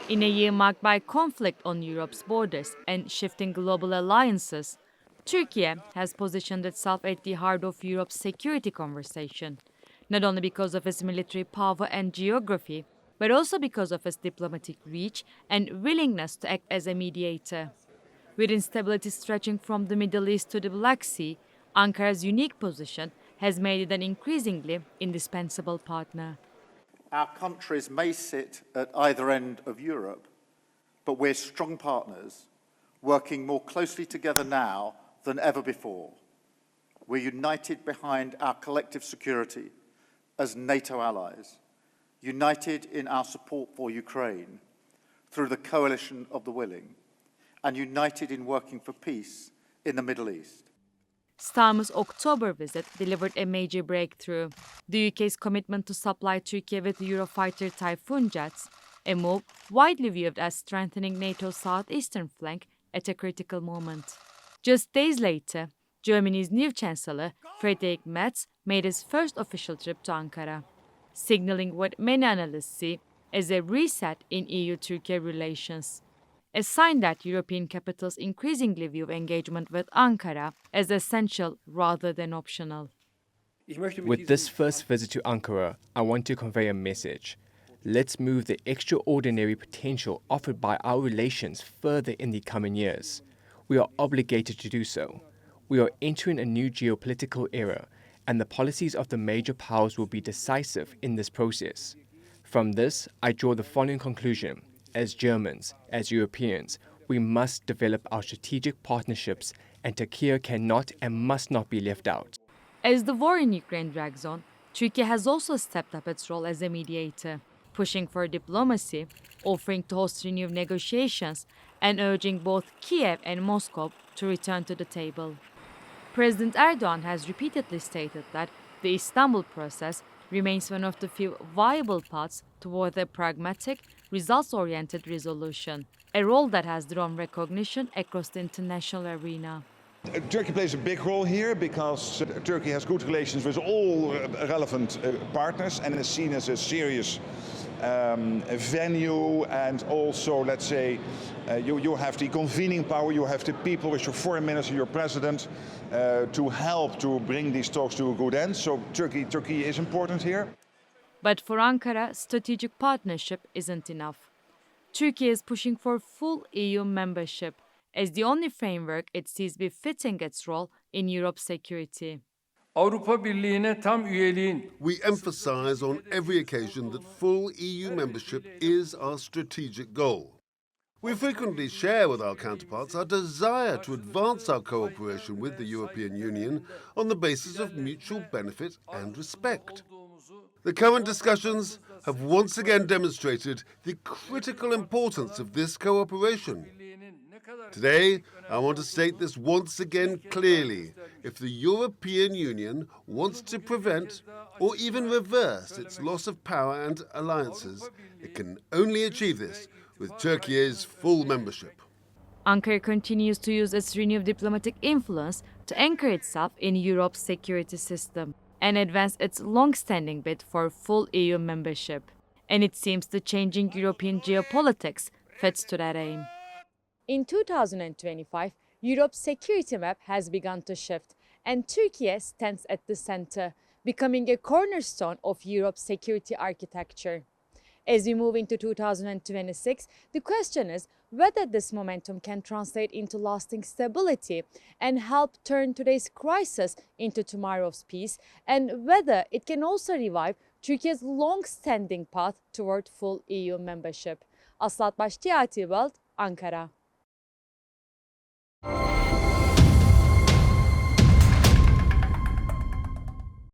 In a year marked by conflict on Europe's borders and shifting global alliances, Türkiye has positioned itself at the heart of Europe's security conversation, not only because of its military power and geography, but also because of its diplomatic reach and willingness to act as a mediator. With instability stretching from the Middle East to the Black Sea, Ankara's unique position has made it an increasingly indispensable partner. Our countries may sit at either end of Europe, but we're strong partners, working more closely together now than ever before. We're united behind our collective security as NATO allies, united in our support for Ukraine through the coalition of the willing, and united in working for peace in the Middle East. Starmer's October visit delivered a major breakthrough. The UK's commitment to supply Turkey with Eurofighter Typhoon jets, a move widely viewed as strengthening NATO's southeastern flank at a critical moment. Just days later, Germany's new Chancellor, Friedrich Merz, made his first official trip to Ankara, signaling what many analysts see as a reset in EU-Turkey relations. A sign that European capitals increasingly view engagement with Ankara as essential rather than optional. With this first visit to Ankara, I want to convey a message. Let's move the extraordinary potential offered by our relations further in the coming years. We are obligated to do so. We are entering a new geopolitical era, and the policies of the major powers will be decisive in this process. From this, I draw the following conclusion. As Germans, as Europeans, we must develop our strategic partnerships, and Turkey cannot and must not be left out. As the war in Ukraine drags on, Turkey has also stepped up its role as a mediator, pushing for diplomacy, offering to host renewed negotiations, and urging both Kiev and Moscow to return to the table. President Erdogan has repeatedly stated that the Istanbul process remains one of the few viable paths toward a pragmatic, results-oriented resolution, a role that has drawn recognition across the international arena. Turkey plays a big role here because Turkey has good relations with all relevant partners and is seen as a serious venue, and also, let's say, you have the convening power, you have the people with your foreign minister, your president, to help to bring these talks to a good end. So Turkey is important here. But for Ankara, strategic partnership isn't enough. Turkey is pushing for full EU membership as the only framework it sees befitting its role in Europe's security. We emphasize on every occasion that full EU membership is our strategic goal. We frequently share with our counterparts our desire to advance our cooperation with the European Union on the basis of mutual benefit and respect. The current discussions have once again demonstrated the critical importance of this cooperation. Today, I want to state this once again clearly. If the European Union wants to prevent or even reverse its loss of power and alliances, it can only achieve this with Turkey's full membership. Ankara continues to use its renewed diplomatic influence to anchor itself in Europe's security system and advance its long-standing bid for full EU membership. And it seems the changing European geopolitics fits to that aim. In 2025, Europe's security map has begun to shift, and Turkey stands at the center, becoming a cornerstone of Europe's security architecture. As we move into 2026, the question is whether this momentum can translate into lasting stability and help turn today's crisis into tomorrow's peace, and whether it can also revive Turkey's long-standing path toward full EU membership. Asli Atbas, Mediate, Ankara.